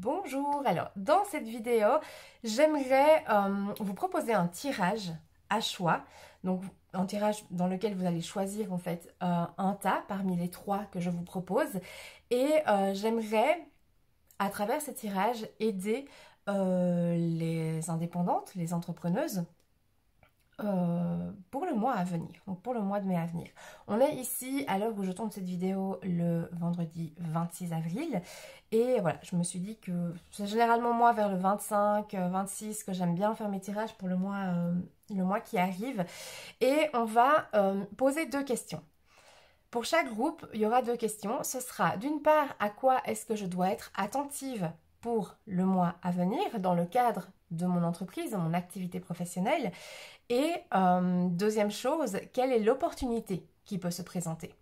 Bonjour, alors dans cette vidéo, j'aimerais vous proposer un tirage à choix, donc un tirage dans lequel vous allez choisir en fait un tas parmi les 3 que je vous propose et j'aimerais à travers ce tirage aider les indépendantes, les entrepreneuses pour le mois à venir, donc pour le mois de mai à venir. On est ici à l'heure où je tourne cette vidéo le vendredi 26 avril et voilà, je me suis dit que c'est généralement moi vers le 25, 26 que j'aime bien faire mes tirages pour le mois qui arrive et on va poser 2 questions. Pour chaque groupe, il y aura 2 questions. Ce sera d'une part à quoi est-ce que je dois être attentive pour le mois à venir dans le cadre de mon entreprise, de mon activité professionnelle. Et deuxième chose, quelle est l'opportunité qui peut se présenter?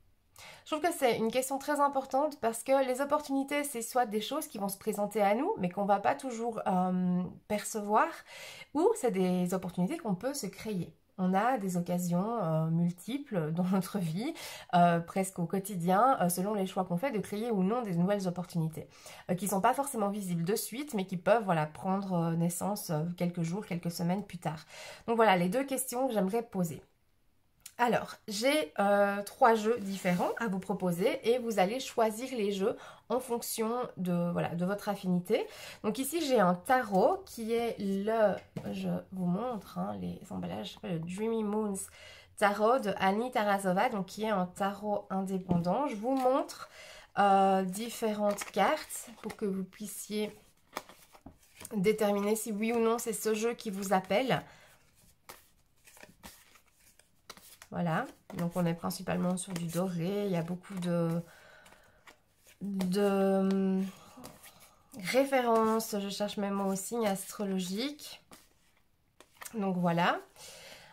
Je trouve que c'est une question très importante parce que les opportunités, c'est soit des choses qui vont se présenter à nous, mais qu'on ne va pas toujours percevoir, ou c'est des opportunités qu'on peut se créer. On a des occasions multiples dans notre vie, presque au quotidien, selon les choix qu'on fait, de créer ou non des nouvelles opportunités, qui ne sont pas forcément visibles de suite, mais qui peuvent voilà, prendre naissance quelques jours, quelques semaines plus tard. Donc voilà les 2 questions que j'aimerais poser. Alors, j'ai 3 jeux différents à vous proposer et vous allez choisir les jeux en fonction de, voilà, de votre affinité. Donc ici, j'ai un tarot qui est je vous montre les emballages, le Dreamy Moons Tarot de Annie Tarasova, donc qui est un tarot indépendant. Je vous montre différentes cartes pour que vous puissiez déterminer si oui ou non c'est ce jeu qui vous appelle. Voilà, donc on est principalement sur du doré, il y a beaucoup de références, je cherche mes mots, aux signes astrologiques. Donc voilà.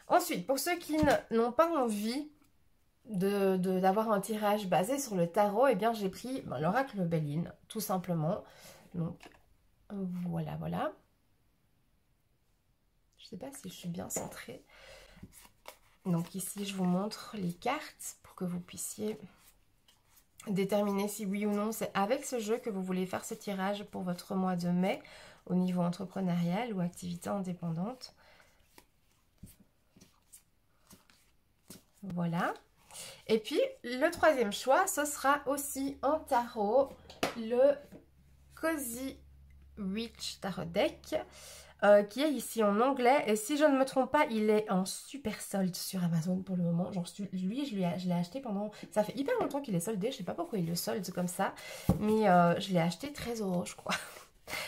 Ensuite, pour ceux qui n'ont pas envie d'avoir un tirage basé sur le tarot, eh bien j'ai pris l'oracle Béline, tout simplement. Donc voilà, voilà. Je ne sais pas si je suis bien centrée. Donc ici, je vous montre les cartes pour que vous puissiez déterminer si oui ou non c'est avec ce jeu que vous voulez faire ce tirage pour votre mois de mai au niveau entrepreneurial ou activité indépendante. Voilà. Et puis, le 3e choix, ce sera aussi un tarot, le Cozy Witch Tarot Deck. Qui est ici en anglais et si je ne me trompe pas il est en super solde sur Amazon pour le moment. Genre lui je l'ai acheté pendant, ça fait hyper longtemps qu'il est soldé, je sais pas pourquoi il le solde comme ça, mais je l'ai acheté 13 € je crois.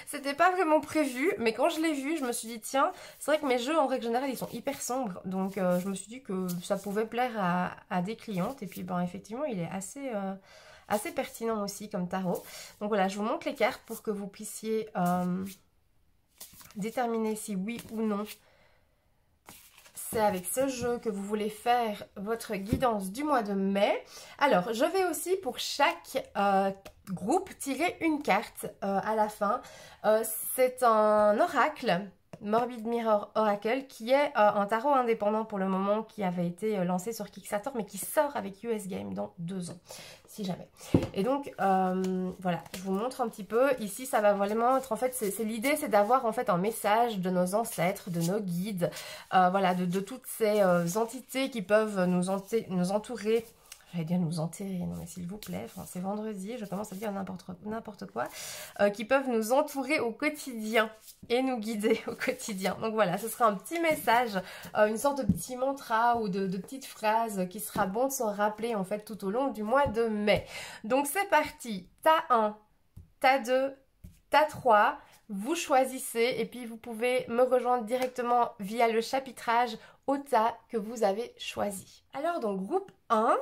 C'était pas vraiment prévu, mais quand je l'ai vu je me suis dit tiens, c'est vrai que mes jeux en règle générale ils sont hyper sombres, donc je me suis dit que ça pouvait plaire à des clientes et puis ben effectivement il est assez pertinent aussi comme tarot. Donc voilà, je vous montre les cartes pour que vous puissiez déterminer si oui ou non c'est avec ce jeu que vous voulez faire votre guidance du mois de mai. Alors, je vais aussi pour chaque groupe tirer une carte à la fin. C'est un oracle, Morbid Mirror Oracle, qui est un tarot indépendant pour le moment, qui avait été lancé sur Kickstarter, mais qui sort avec US Game dans 2 ans, si jamais. Et donc, voilà, je vous montre un petit peu. Ici, ça va vraiment être, en fait, l'idée, c'est d'avoir en fait un message de nos ancêtres, de nos guides, voilà, de toutes ces entités qui peuvent nous entourer. J'allais dire nous enterrer, non mais s'il vous plaît, enfin, c'est vendredi, je commence à dire n'importe quoi, qui peuvent nous entourer au quotidien et nous guider au quotidien. Donc voilà, ce sera un petit message, une sorte de petit mantra ou de petite phrase qui sera bon de se rappeler en fait tout au long du mois de mai. Donc c'est parti, tas 1, tas 2, tas 3, vous choisissez et puis vous pouvez me rejoindre directement via le chapitrage au tas que vous avez choisi. Alors donc groupe 1...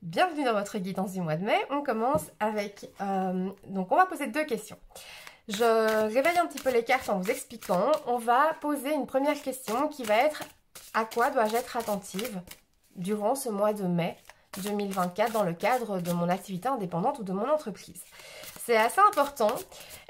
Bienvenue dans votre guidance du mois de mai. On commence avec... donc on va poser 2 questions. Je réveille un petit peu les cartes en vous expliquant. On va poser une première question qui va être à quoi dois-je être attentive durant ce mois de mai 2024 dans le cadre de mon activité indépendante ou de mon entreprise. c'est assez important.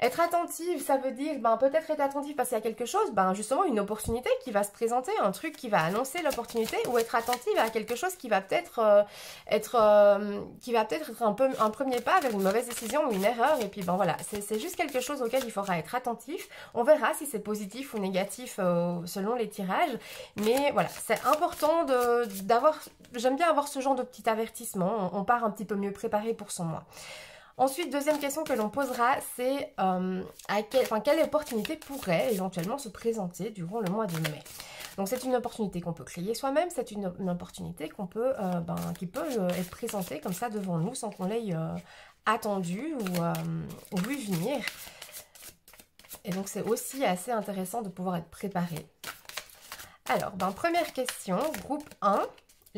Être attentive, ça veut dire peut-être être attentive parce qu'il y a quelque chose, justement une opportunité qui va se présenter, un truc qui va annoncer l'opportunité, ou être attentive à quelque chose qui va peut-être être un premier pas vers une mauvaise décision ou une erreur. Et puis voilà, c'est juste quelque chose auquel il faudra être attentif. On verra si c'est positif ou négatif selon les tirages. Mais voilà, c'est important d'avoir... J'aime bien avoir ce genre de petit avertissement. On part un petit peu mieux préparé pour son mois. Ensuite, deuxième question que l'on posera, c'est quelle opportunité pourrait éventuellement se présenter durant le mois de mai. Donc c'est une opportunité qu'on peut créer soi-même, c'est une opportunité qui peut être présentée comme ça devant nous sans qu'on l'ait attendu ou vu venir. Et donc c'est aussi assez intéressant de pouvoir être préparé. Alors, première question, groupe 1.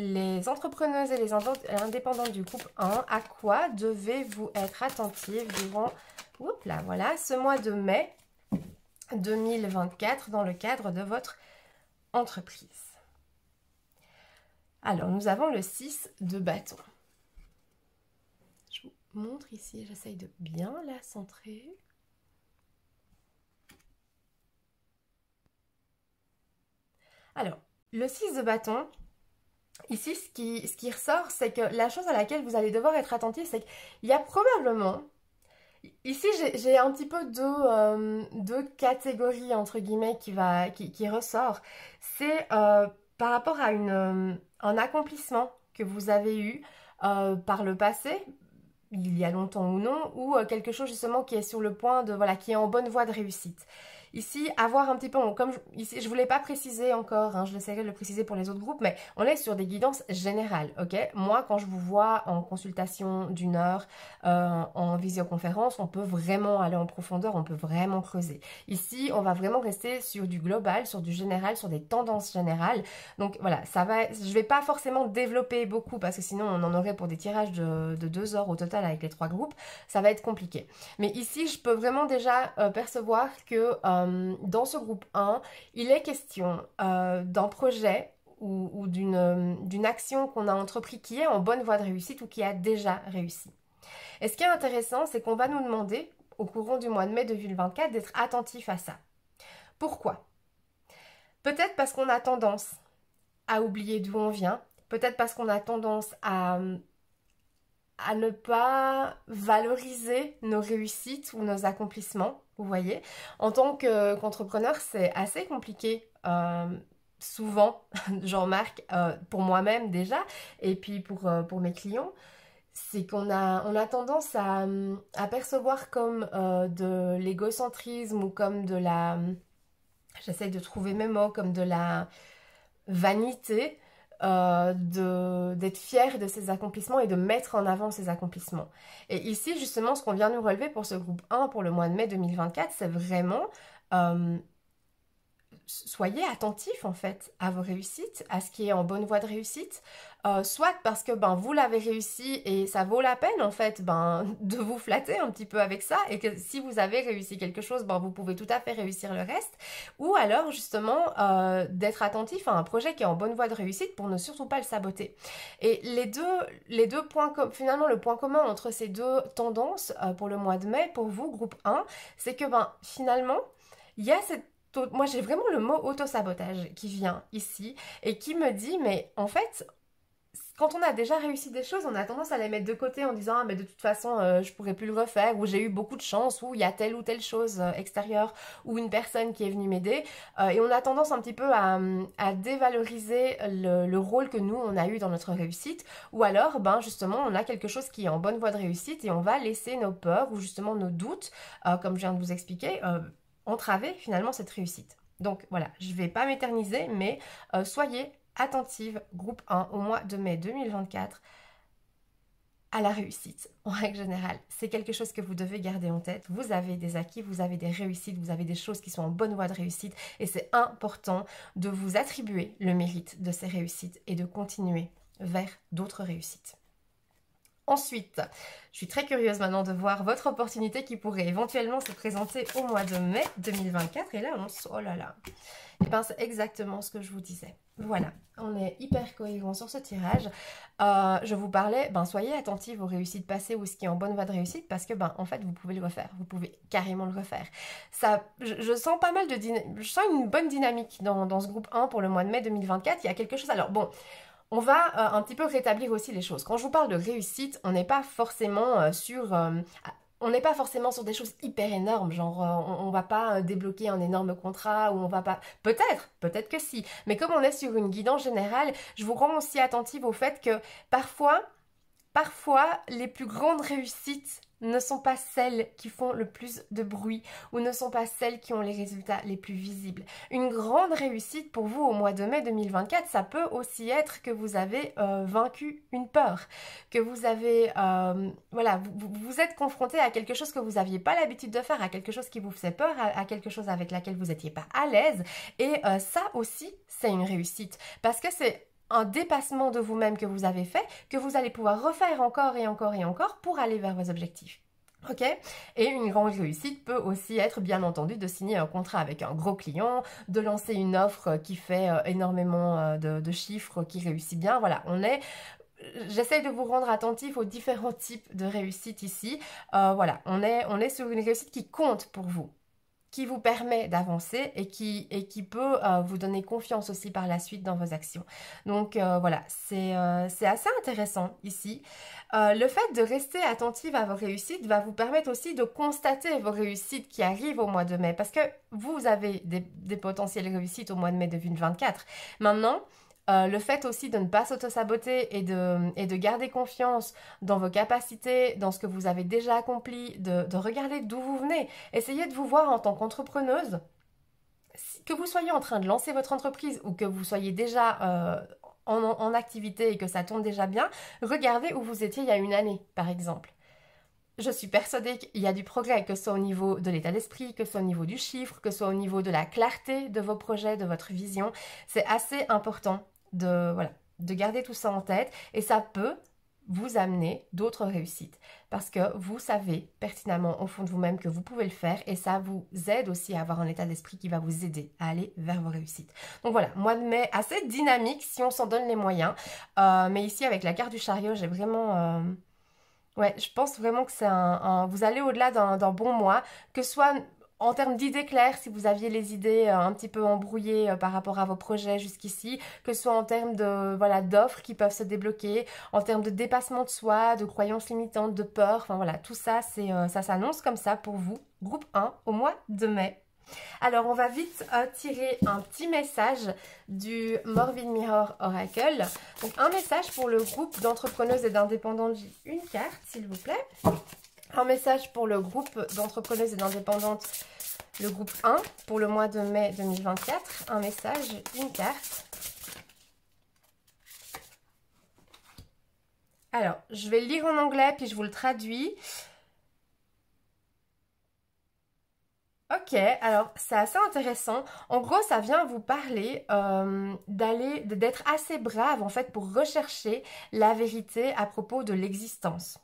Les entrepreneuses et les indépendantes du groupe 1, à quoi devez-vous être attentive durant ce mois de mai 2024 dans le cadre de votre entreprise? Alors, nous avons le 6 de bâton. Je vous montre ici, j'essaye de bien la centrer. Alors, le 6 de bâton... Ici, ce qui ressort, c'est que la chose à laquelle vous allez devoir être attentif, c'est qu'il y a probablement... Ici, j'ai un petit peu deux catégories, entre guillemets, qui ressort. C'est par rapport à un accomplissement que vous avez eu par le passé, il y a longtemps ou non, ou quelque chose justement qui est sur le point de... Voilà, qui est en bonne voie de réussite. Ici, avoir un petit peu, comme ici, je ne voulais pas préciser encore, je l'essaierai de le préciser pour les autres groupes, mais on est sur des guidances générales, ok? Moi, quand je vous vois en consultation d'une heure, en visioconférence, on peut vraiment aller en profondeur, on peut vraiment creuser. Ici, on va vraiment rester sur du global, sur du général, sur des tendances générales. Donc voilà, je ne vais pas forcément développer beaucoup parce que sinon on en aurait pour des tirages de 2 heures au total avec les 3 groupes. Ça va être compliqué. Mais ici, je peux vraiment déjà percevoir que dans ce groupe 1, il est question d'un projet ou d'une action qu'on a entrepris qui est en bonne voie de réussite ou qui a déjà réussi. Et ce qui est intéressant, c'est qu'on va nous demander, au courant du mois de mai 2024, d'être attentif à ça. Pourquoi? Peut-être parce qu'on a tendance à oublier d'où on vient, peut-être parce qu'on a tendance à ne pas valoriser nos réussites ou nos accomplissements. Vous voyez, en tant qu'entrepreneur, c'est assez compliqué. Souvent, j'en remarque pour moi-même déjà, et puis pour mes clients, c'est qu'on a tendance à percevoir comme de l'égocentrisme ou comme de la... J'essaye de trouver mes mots, comme de la vanité, d'être fier de ses accomplissements et de mettre en avant ses accomplissements. Et ici, justement, ce qu'on vient nous relever pour ce groupe 1 pour le mois de mai 2024, c'est vraiment soyez attentifs en fait à vos réussites, à ce qui est en bonne voie de réussite, soit parce que vous l'avez réussi et ça vaut la peine en fait de vous flatter un petit peu avec ça, et que si vous avez réussi quelque chose, vous pouvez tout à fait réussir le reste, ou alors justement d'être attentif à un projet qui est en bonne voie de réussite pour ne surtout pas le saboter. Et les deux points, finalement le point commun entre ces deux tendances pour le mois de mai, pour vous, groupe 1, c'est que finalement, il y a cette... Moi, j'ai vraiment le mot auto-sabotage qui vient ici et qui me dit, mais en fait, quand on a déjà réussi des choses, on a tendance à les mettre de côté en disant « Ah, mais de toute façon, je pourrais plus le refaire » ou « J'ai eu beaucoup de chance » ou « Il y a telle ou telle chose extérieure » ou « Une personne qui est venue m'aider ». Et on a tendance un petit peu à dévaloriser le rôle que nous, on a eu dans notre réussite. Ou alors, justement, on a quelque chose qui est en bonne voie de réussite et on va laisser nos peurs ou justement nos doutes, comme je viens de vous expliquer, entraver finalement cette réussite. Donc voilà, je ne vais pas m'éterniser, mais soyez attentive, groupe 1, au mois de mai 2024, à la réussite, en règle générale. C'est quelque chose que vous devez garder en tête. Vous avez des acquis, vous avez des réussites, vous avez des choses qui sont en bonne voie de réussite, et c'est important de vous attribuer le mérite de ces réussites et de continuer vers d'autres réussites. Ensuite, je suis très curieuse maintenant de voir votre opportunité qui pourrait éventuellement se présenter au mois de mai 2024. Et là, oh là là, et ben c'est exactement ce que je vous disais. Voilà, on est hyper cohérent sur ce tirage. Je vous parlais, soyez attentifs aux réussites passées ou ce qui est en bonne voie de réussite parce que, en fait, vous pouvez le refaire. Vous pouvez carrément le refaire. Ça, je sens pas mal de je sens une bonne dynamique dans ce groupe 1 pour le mois de mai 2024. Il y a quelque chose. Alors, bon. On va un petit peu rétablir aussi les choses. Quand je vous parle de réussite, on n'est pas forcément on n'est pas forcément sur des choses hyper énormes, genre on va pas débloquer un énorme contrat ou on va pas... Peut-être que si. Mais comme on est sur une guidance générale, je vous rends aussi attentive au fait que parfois, les plus grandes réussites ne sont pas celles qui font le plus de bruit ou ne sont pas celles qui ont les résultats les plus visibles. Une grande réussite pour vous au mois de mai 2024, ça peut aussi être que vous avez vaincu une peur, que vous avez, voilà, vous êtes confronté à quelque chose que vous n'aviez pas l'habitude de faire, à quelque chose qui vous faisait peur, à quelque chose avec laquelle vous n'étiez pas à l'aise. Et ça aussi, c'est une réussite parce que c'est un dépassement de vous-même que vous avez fait, que vous allez pouvoir refaire encore et encore et encore pour aller vers vos objectifs. Ok? Et une grande réussite peut aussi être, bien entendu, de signer un contrat avec un gros client, de lancer une offre qui fait énormément de chiffres, qui réussit bien. Voilà, j'essaie de vous rendre attentif aux différents types de réussite ici. Voilà, on est sur une réussite qui compte pour vous, qui vous permet d'avancer et qui peut vous donner confiance aussi par la suite dans vos actions. Donc voilà, c'est assez intéressant ici. Le fait de rester attentive à vos réussites va vous permettre aussi de constater vos réussites qui arrivent au mois de mai parce que vous avez des potentielles réussites au mois de mai 2024. Maintenant, le fait aussi de ne pas s'auto-saboter et de garder confiance dans vos capacités, dans ce que vous avez déjà accompli, de regarder d'où vous venez. Essayez de vous voir en tant qu'entrepreneuse, que vous soyez en train de lancer votre entreprise ou que vous soyez déjà en activité et que ça tourne déjà bien, regardez où vous étiez il y a une année, par exemple. Je suis persuadée qu'il y a du progrès, que ce soit au niveau de l'état d'esprit, que ce soit au niveau du chiffre, que ce soit au niveau de la clarté de vos projets, de votre vision. C'est assez important de garder tout ça en tête et ça peut vous amener d'autres réussites parce que vous savez pertinemment au fond de vous-même que vous pouvez le faire et ça vous aide aussi à avoir un état d'esprit qui va vous aider à aller vers vos réussites. Donc voilà, mois de mai assez dynamique si on s'en donne les moyens. Mais ici avec la carte du chariot, j'ai vraiment... Ouais, je pense vraiment que c'est vous allez au-delà d'un bon mois, que ce soit en termes d'idées claires, si vous aviez les idées un petit peu embrouillées par rapport à vos projets jusqu'ici, que ce soit en termes d'offres qui peuvent se débloquer, en termes de dépassement de soi, de croyances limitantes, de peur, enfin voilà, tout ça, ça s'annonce comme ça pour vous, groupe 1, au mois de mai. Alors, on va vite tirer un petit message du Morbid Mirror Oracle. Donc, un message pour le groupe d'entrepreneuses et d'indépendantes. J'ai une carte, s'il vous plaît. Un message pour le groupe d'entrepreneuses et d'indépendantes, le groupe 1, pour le mois de mai 2024. Un message, une carte. Alors, je vais le lire en anglais, puis je vous le traduis. Ok, alors c'est assez intéressant. En gros, ça vient vous parler d'être assez brave en fait pour rechercher la vérité à propos de l'existence.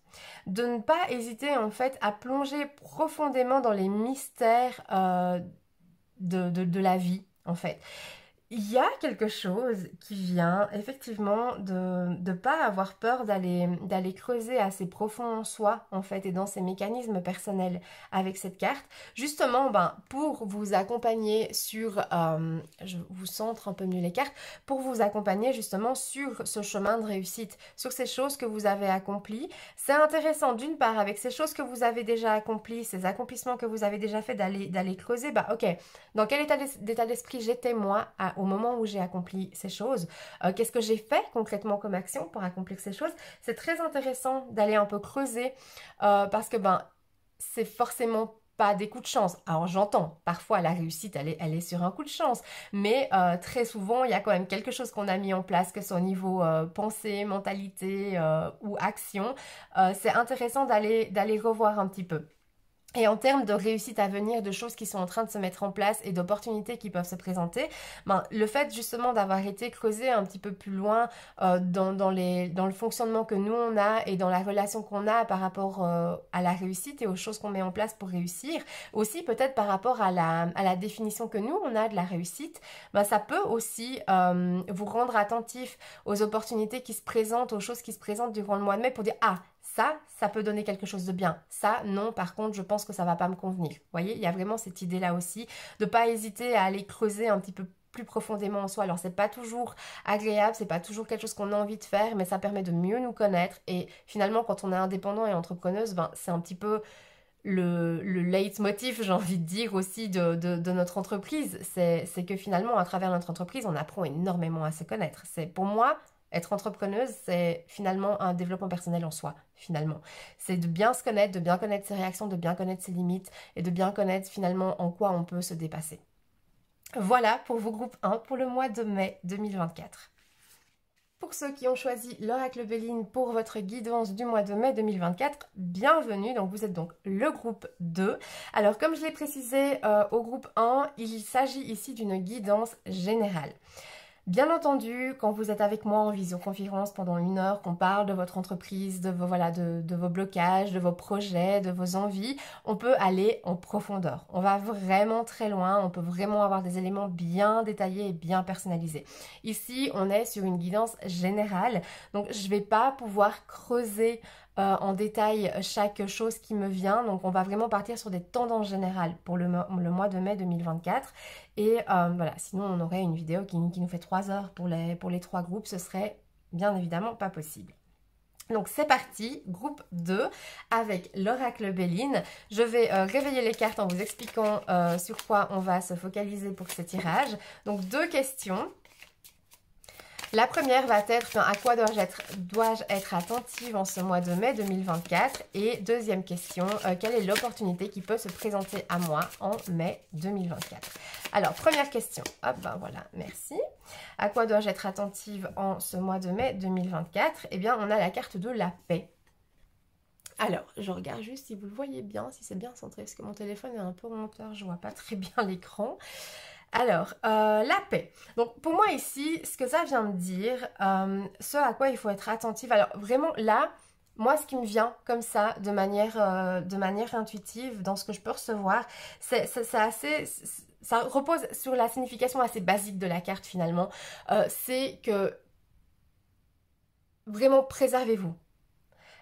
De ne pas hésiter en fait à plonger profondément dans les mystères de la vie en fait. Il y a quelque chose qui vient effectivement de ne pas avoir peur d'aller creuser assez profond en soi en fait et dans ses mécanismes personnels avec cette carte. Justement pour vous accompagner sur, je vous centre un peu mieux les cartes, pour vous accompagner justement sur ce chemin de réussite, sur ces choses que vous avez accomplies. C'est intéressant d'une part avec ces choses que vous avez déjà accomplies, ces accomplissements que vous avez déjà fait d'aller creuser, ok, dans quel état d'esprit j'étais moi au moment où j'ai accompli ces choses, qu'est-ce que j'ai fait concrètement comme action pour accomplir ces choses. C'est très intéressant d'aller un peu creuser parce que c'est forcément pas des coups de chance. Alors j'entends, parfois la réussite elle est sur un coup de chance, mais très souvent il y a quand même quelque chose qu'on a mis en place, que ce soit au niveau pensée, mentalité ou action. C'est intéressant d'aller revoir un petit peu. Et en termes de réussite à venir, de choses qui sont en train de se mettre en place et d'opportunités qui peuvent se présenter, ben, le fait justement d'avoir été creusé un petit peu plus loin dans le fonctionnement que nous on a et dans la relation qu'on a par rapport à la réussite et aux choses qu'on met en place pour réussir, aussi peut-être par rapport à la définition que nous on a de la réussite, ben, ça peut aussi vous rendre attentif aux opportunités qui se présentent, aux choses qui se présentent durant le mois de mai pour dire « Ah, ça peut donner quelque chose de bien. Ça, non, par contre, je pense que ça va pas me convenir. » Vous voyez, il y a vraiment cette idée-là aussi de pas hésiter à aller creuser un petit peu plus profondément en soi. Alors, c'est pas toujours agréable, c'est pas toujours quelque chose qu'on a envie de faire, mais ça permet de mieux nous connaître. Et finalement, quand on est indépendant et entrepreneuse, ben, c'est un petit peu le leitmotiv, j'ai envie de dire, aussi de notre entreprise. C'est que finalement, à travers notre entreprise, on apprend énormément à se connaître. C'est pour moi... Être entrepreneuse, c'est finalement un développement personnel en soi, finalement. C'est de bien se connaître, de bien connaître ses réactions, de bien connaître ses limites et de bien connaître finalement en quoi on peut se dépasser. Voilà pour vos groupes 1 pour le mois de mai 2024. Pour ceux qui ont choisi l'oracle Béline pour votre guidance du mois de mai 2024, bienvenue, donc vous êtes donc le groupe 2. Alors comme je l'ai précisé au groupe 1, il s'agit ici d'une guidance générale. Bien entendu, quand vous êtes avec moi en visioconférence pendant 1 heure, qu'on parle de votre entreprise, de vos blocages, de vos projets, de vos envies, on peut aller en profondeur. On va vraiment très loin, on peut vraiment avoir des éléments bien détaillés et bien personnalisés. Ici, on est sur une guidance générale, donc je ne vais pas pouvoir creuser en détail chaque chose qui me vient. Donc on va vraiment partir sur des tendances générales pour le mois de mai 2024. Et voilà, sinon on aurait une vidéo qui nous fait 3 heures pour les 3 groupes. Ce serait bien évidemment pas possible. Donc c'est parti, groupe 2 avec l'oracle Béline. Je vais réveiller les cartes en vous expliquant sur quoi on va se focaliser pour ce tirage. Donc 2 questions. La première va être à quoi dois-je être attentive en ce mois de mai 2024? Et deuxième question, quelle est l'opportunité qui peut se présenter à moi en mai 2024? Alors, première question. Hop, ben voilà, merci. À quoi dois-je être attentive en ce mois de mai 2024? Eh bien, on a la carte de la paix. Alors, je regarde juste si vous le voyez bien, si c'est bien centré, parce que mon téléphone est un peu monteur, je ne vois pas très bien l'écran. Alors, la paix. Donc, pour moi ici, ce que ça vient me dire, ce à quoi il faut être attentif. Alors, vraiment, là, moi, ce qui me vient comme ça, de manière intuitive, dans ce que je peux recevoir, ça repose sur la signification assez basique de la carte, finalement. C'est que, vraiment, préservez-vous.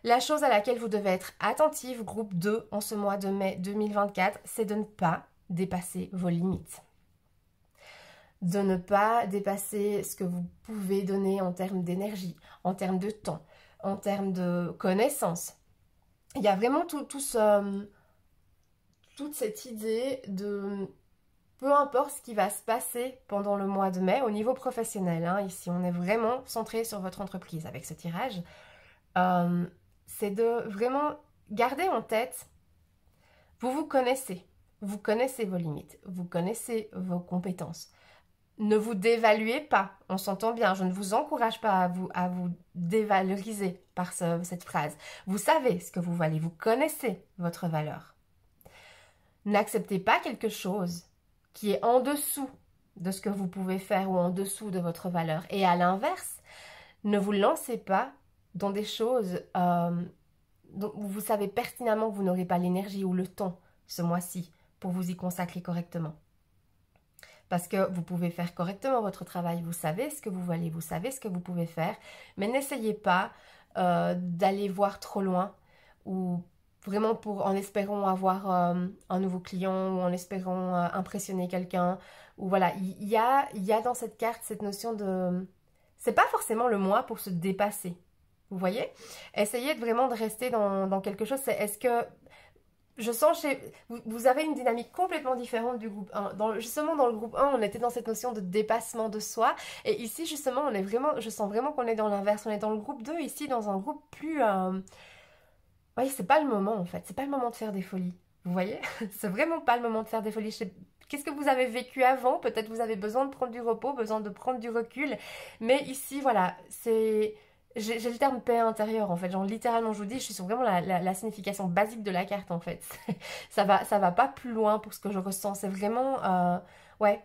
La chose à laquelle vous devez être attentif, groupe 2, en ce mois de mai 2024, c'est de ne pas dépasser vos limites. De ne pas dépasser ce que vous pouvez donner en termes d'énergie, en termes de temps, en termes de connaissances. Il y a vraiment toute cette idée de peu importe ce qui va se passer pendant le mois de mai au niveau professionnel. Hein, ici, on est vraiment centré sur votre entreprise avec ce tirage. C'est de vraiment garder en tête, vous connaissez vos limites, vous connaissez vos compétences. Ne vous dévaluez pas, on s'entend bien, je ne vous encourage pas à vous dévaloriser par cette phrase. Vous savez ce que vous valez, vous connaissez votre valeur. N'acceptez pas quelque chose qui est en dessous de ce que vous pouvez faire ou en dessous de votre valeur. Et à l'inverse, ne vous lancez pas dans des choses dont vous savez pertinemment que vous n'aurez pas l'énergie ou le temps ce mois-ci pour vous y consacrer correctement. Parce que vous pouvez faire correctement votre travail, vous savez ce que vous valez, vous savez ce que vous pouvez faire, mais n'essayez pas d'aller voir trop loin ou vraiment en espérant avoir un nouveau client ou en espérant impressionner quelqu'un. Ou voilà, il y a dans cette carte cette notion de... C'est pas forcément le mois pour se dépasser, vous voyez? Essayez vraiment de rester dans quelque chose, est-ce que... Je sens vous avez une dynamique complètement différente du groupe 1. Justement, dans le groupe 1, on était dans cette notion de dépassement de soi. Et ici, justement, je sens vraiment qu'on est dans l'inverse. On est dans le groupe 2, ici, dans un groupe plus... Oui, c'est pas le moment, en fait. C'est pas le moment de faire des folies. Vous voyez? C'est vraiment pas le moment de faire des folies. Qu'est-ce que vous avez vécu avant? Peut-être vous avez besoin de prendre du repos, besoin de prendre du recul. Mais ici, voilà, c'est... j'ai le terme paix intérieure en fait, genre littéralement je vous dis, je suis sur vraiment la signification basique de la carte en fait. Ça va pas plus loin pour ce que je ressens, c'est vraiment, ouais,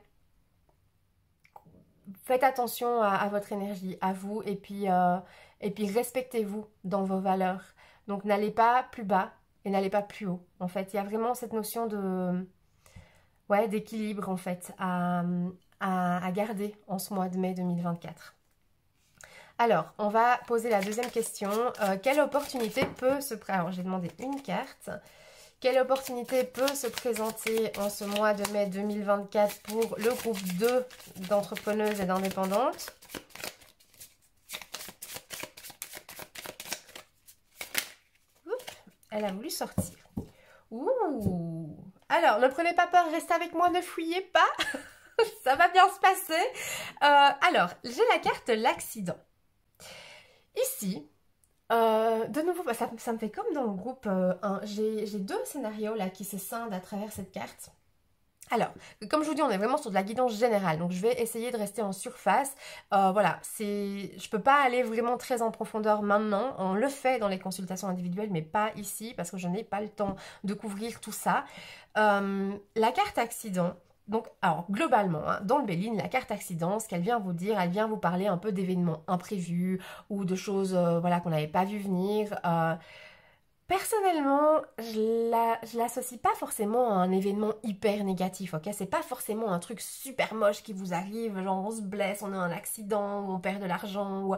faites attention à votre énergie, à vous, et puis respectez-vous dans vos valeurs. Donc n'allez pas plus bas et n'allez pas plus haut. En fait, il y a vraiment cette notion de, ouais, d'équilibre en fait à garder en ce mois de mai 2024. Alors, on va poser la deuxième question. Quelle opportunité peut se présenter? Alors, j'ai demandé une carte. Quelle opportunité peut se présenter en ce mois de mai 2024 pour le groupe 2 d'entrepreneuses et d'indépendantes? Elle a voulu sortir. Ouh! Alors, ne prenez pas peur, restez avec moi, ne fuyez pas. Ça va bien se passer. Alors, j'ai la carte l'accident. Ici, de nouveau, ça me fait comme dans le groupe 1. J'ai deux scénarios là qui se scindent à travers cette carte. Alors, comme je vous dis, on est vraiment sur de la guidance générale, donc je vais essayer de rester en surface. Voilà, je peux pas aller vraiment très en profondeur maintenant. On le fait dans les consultations individuelles, mais pas ici, parce que je n'ai pas le temps de couvrir tout ça. La carte accident, donc, alors globalement, hein, dans le Béline, la carte accident, ce qu'elle vient vous dire, elle vient vous parler un peu d'événements imprévus ou de choses voilà, qu'on n'avait pas vu venir. Personnellement, je l'associe pas forcément à un événement hyper négatif, ok? C'est pas forcément un truc super moche qui vous arrive, genre on se blesse, on a un accident, ou on perd de l'argent, ou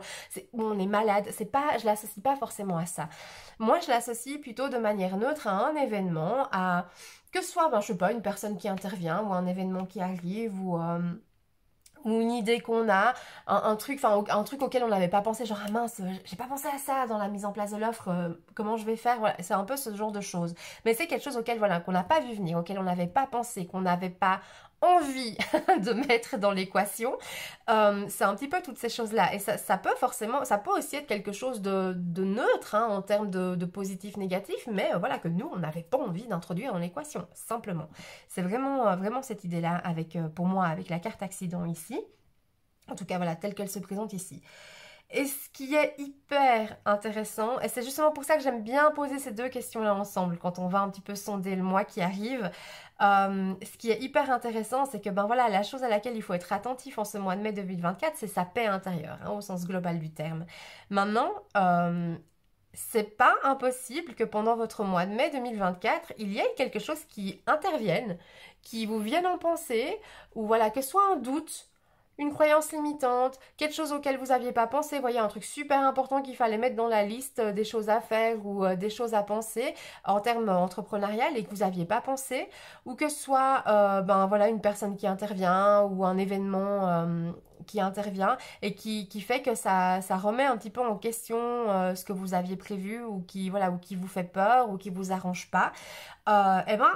on est malade. Je l'associe pas forcément à ça. Moi, je l'associe plutôt de manière neutre à un événement, à que ce soit, ben, je sais pas, une personne qui intervient, ou un événement qui arrive, ou une idée qu'on a, un truc auquel on n'avait pas pensé, genre ah mince, j'ai pas pensé à ça dans la mise en place de l'offre, comment je vais faire, voilà, c'est un peu ce genre de choses. Mais c'est quelque chose auquel, voilà, qu'on n'a pas vu venir, auquel on n'avait pas pensé, qu'on n'avait pas envie de mettre dans l'équation. C'est un petit peu toutes ces choses-là. Et ça peut aussi être quelque chose de neutre hein, en termes de positif, négatif, mais voilà, que nous, on n'avait pas envie d'introduire dans l'équation, simplement. C'est vraiment cette idée-là, pour moi, avec la carte accident ici. En tout cas, voilà, telle qu'elle se présente ici. Et ce qui est hyper intéressant, et c'est justement pour ça que j'aime bien poser ces deux questions-là ensemble, quand on va un petit peu sonder le mois qui arrive, ce qui est hyper intéressant, c'est que ben voilà, la chose à laquelle il faut être attentif en ce mois de mai 2024, c'est sa paix intérieure, hein, au sens global du terme. Maintenant, c'est pas impossible que pendant votre mois de mai 2024, il y ait quelque chose qui intervienne, qui vous vienne en pensée, ou voilà, que ce soit un doute, une croyance limitante, quelque chose auquel vous n'aviez pas pensé, vous voyez, un truc super important qu'il fallait mettre dans la liste des choses à faire ou des choses à penser en termes entrepreneurial et que vous n'aviez pas pensé, ou que ce soit ben voilà, une personne qui intervient ou un événement qui intervient et qui fait que ça remet un petit peu en question ce que vous aviez prévu ou voilà, ou qui vous fait peur ou qui vous arrange pas, et ben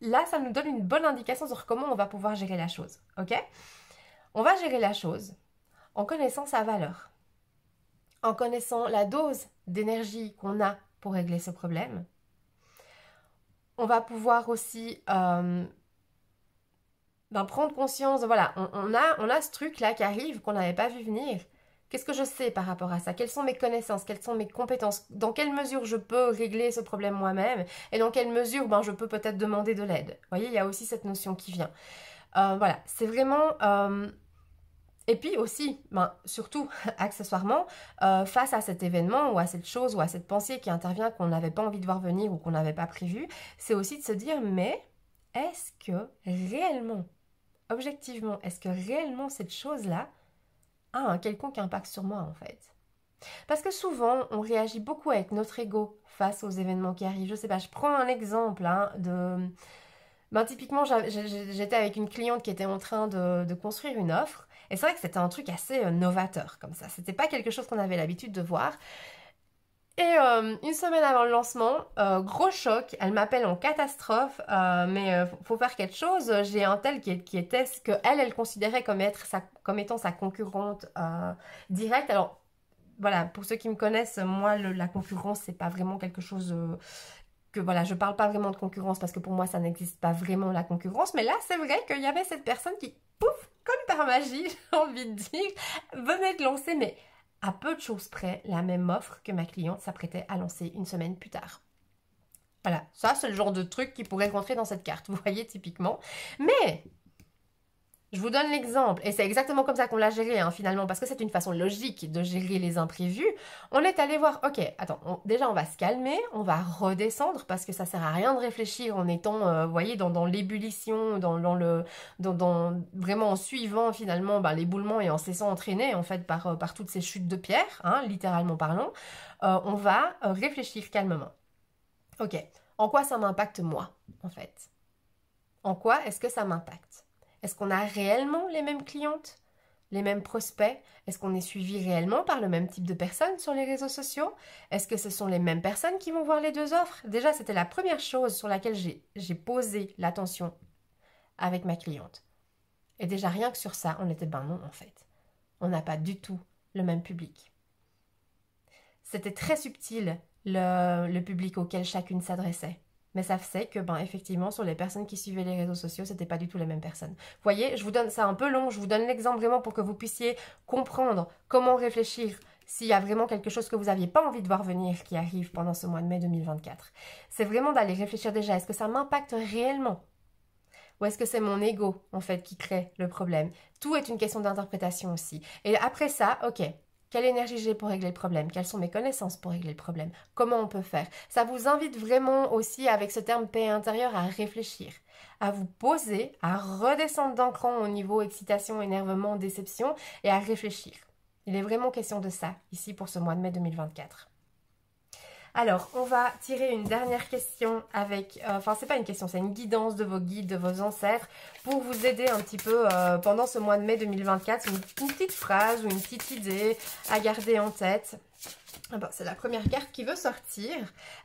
là, ça nous donne une bonne indication sur comment on va pouvoir gérer la chose, ok? On va gérer la chose en connaissant sa valeur, en connaissant la dose d'énergie qu'on a pour régler ce problème. On va pouvoir aussi prendre conscience, voilà, on a ce truc-là qui arrive, qu'on n'avait pas vu venir. Qu'est-ce que je sais par rapport à ça? Quelles sont mes connaissances? Quelles sont mes compétences? Dans quelle mesure je peux régler ce problème moi-même? Et dans quelle mesure je peux peut-être demander de l'aide? Vous voyez, il y a aussi cette notion qui vient. Voilà, c'est vraiment... Et puis aussi, surtout, accessoirement, face à cet événement ou à cette chose ou à cette pensée qui intervient qu'on n'avait pas envie de voir venir ou qu'on n'avait pas prévu, c'est aussi de se dire, mais est-ce que réellement, objectivement, est-ce que réellement cette chose-là a un quelconque impact sur moi en fait? Parce que souvent, on réagit beaucoup avec notre ego face aux événements qui arrivent. Je sais pas, je prends un exemple typiquement, j'étais avec une cliente qui était en train de construire une offre. Et c'est vrai que c'était un truc assez novateur comme ça. C'était pas quelque chose qu'on avait l'habitude de voir. Et une semaine avant le lancement, gros choc, elle m'appelle en catastrophe, mais faut faire quelque chose. J'ai un tel qui était ce que elle considérait comme étant sa concurrente directe. Alors voilà, pour ceux qui me connaissent, moi la concurrence c'est pas vraiment quelque chose que voilà, je parle pas vraiment de concurrence parce que pour moi ça n'existe pas vraiment la concurrence. Mais là c'est vrai qu'il y avait cette personne qui, pouf, comme par magie, j'ai envie de dire, venait de lancer mais à peu de choses près la même offre que ma cliente s'apprêtait à lancer une semaine plus tard. Voilà, ça c'est le genre de truc qui pourrait rentrer dans cette carte, vous voyez typiquement. Mais je vous donne l'exemple, et c'est exactement comme ça qu'on l'a géré finalement, parce que c'est une façon logique de gérer les imprévus. On est allé voir, ok, attends, déjà on va se calmer, on va redescendre, parce que ça sert à rien de réfléchir en étant, vous voyez, dans l'ébullition, vraiment en suivant finalement l'éboulement et en se laissant entraîner en fait par toutes ces chutes de pierre, littéralement parlant. On va réfléchir calmement. Ok, en quoi ça m'impacte moi, en fait? En quoi est-ce que ça m'impacte? Est-ce qu'on a réellement les mêmes clientes? Les mêmes prospects? Est-ce qu'on est suivi réellement par le même type de personnes sur les réseaux sociaux? Est-ce que ce sont les mêmes personnes qui vont voir les deux offres? Déjà, c'était la première chose sur laquelle j'ai posé l'attention avec ma cliente. Et déjà, rien que sur ça, on était non, en fait. On n'a pas du tout le même public. C'était très subtil le public auquel chacune s'adressait. Mais ça faisait que, effectivement, sur les personnes qui suivaient les réseaux sociaux, c'était pas du tout les mêmes personnes. Vous voyez, je vous donne ça un peu long, je vous donne l'exemple vraiment pour que vous puissiez comprendre comment réfléchir s'il y a vraiment quelque chose que vous n'aviez pas envie de voir venir qui arrive pendant ce mois de mai 2024. C'est vraiment d'aller réfléchir déjà, est-ce que ça m'impacte réellement? Ou est-ce que c'est mon ego, en fait, qui crée le problème? Tout est une question d'interprétation aussi. Et après ça, ok, quelle énergie j'ai pour régler le problème? Quelles sont mes connaissances pour régler le problème? Comment on peut faire? Ça vous invite vraiment aussi, avec ce terme paix intérieure, à réfléchir, à vous poser, à redescendre d'un cran au niveau excitation, énervement, déception, et à réfléchir. Il est vraiment question de ça, ici, pour ce mois de mai 2024. Alors, on va tirer une dernière question avec, c'est pas une question, c'est une guidance de vos guides, de vos ancêtres, pour vous aider un petit peu pendant ce mois de mai 2024, une petite phrase ou une petite idée à garder en tête. C'est la première carte qui veut sortir.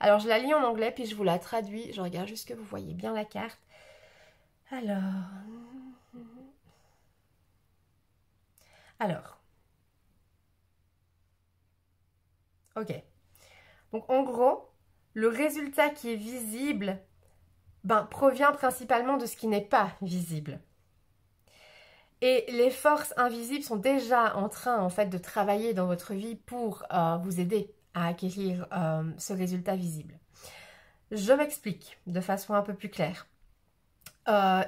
Alors, je la lis en anglais, puis je vous la traduis. Je regarde juste que vous voyez bien la carte. Alors. Ok. Donc en gros, le résultat qui est visible provient principalement de ce qui n'est pas visible. Et les forces invisibles sont déjà en train en fait de travailler dans votre vie pour vous aider à acquérir ce résultat visible. Je m'explique de façon un peu plus claire.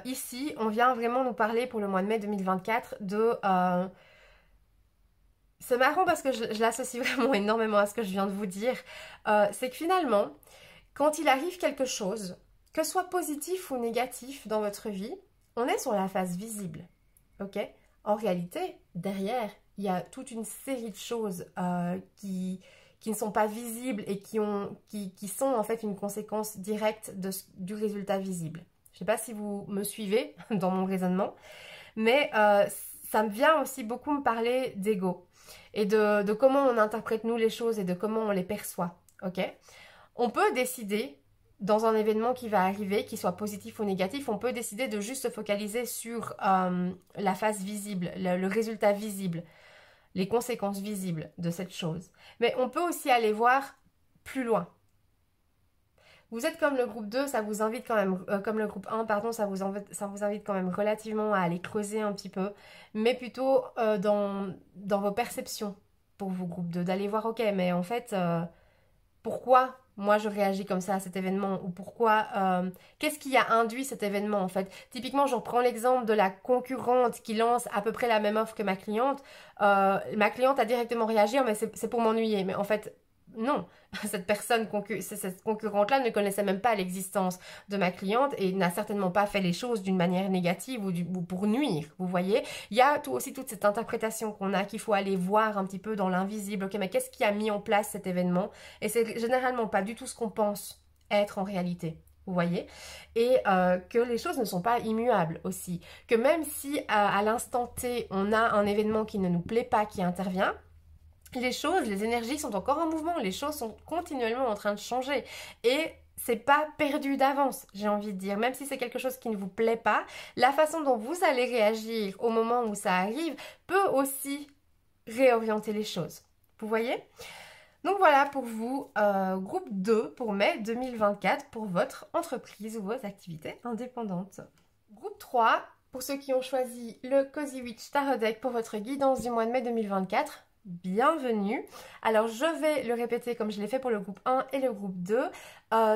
Ici, on vient vraiment nous parler pour le mois de mai 2024 de... C'est marrant parce que je l'associe vraiment énormément à ce que je viens de vous dire. C'est que finalement, quand il arrive quelque chose, que ce soit positif ou négatif dans votre vie, on est sur la face visible. Ok? En réalité, derrière, il y a toute une série de choses qui ne sont pas visibles et qui sont en fait une conséquence directe du résultat visible. Je ne sais pas si vous me suivez dans mon raisonnement, mais ça me vient aussi beaucoup me parler d'ego et de comment on interprète nous les choses et de comment on les perçoit. Ok? On peut décider, dans un événement qui va arriver, qu'il soit positif ou négatif, on peut décider de juste se focaliser sur la face visible, le résultat visible, les conséquences visibles de cette chose. Mais on peut aussi aller voir plus loin. Vous êtes comme le groupe 2, ça vous invite quand même, comme le groupe 1, pardon, ça vous invite quand même relativement à aller creuser un petit peu, mais plutôt dans vos perceptions pour vos groupes 2, d'aller voir, ok, mais en fait, pourquoi moi je réagis comme ça à cet événement, ou pourquoi, qu'est-ce qui a induit cet événement en fait. Typiquement, je reprends l'exemple de la concurrente qui lance à peu près la même offre que ma cliente. Ma cliente a directement réagi, mais c'est pour m'ennuyer, mais en fait... Non, cette concurrente-là ne connaissait même pas l'existence de ma cliente et n'a certainement pas fait les choses d'une manière négative ou pour nuire, vous voyez. Il y a aussi toute cette interprétation qu'on a qu'il faut aller voir un petit peu dans l'invisible. Ok, mais qu'est-ce qui a mis en place cet événement? Et c'est généralement pas du tout ce qu'on pense être en réalité. Vous voyez, et que les choses ne sont pas immuables aussi. Que même si à l'instant T, on a un événement qui ne nous plaît pas, qui intervient, les choses, les énergies sont encore en mouvement, les choses sont continuellement en train de changer et c'est pas perdu d'avance, j'ai envie de dire. Même si c'est quelque chose qui ne vous plaît pas, la façon dont vous allez réagir au moment où ça arrive peut aussi réorienter les choses. Vous voyez? Donc voilà pour vous, groupe 2 pour mai 2024 pour votre entreprise ou vos activités indépendantes. Groupe 3, pour ceux qui ont choisi le Cozy Witch Tarot Deck pour votre guidance du mois de mai 2024, bienvenue. Alors je vais le répéter comme je l'ai fait pour le groupe 1 et le groupe 2.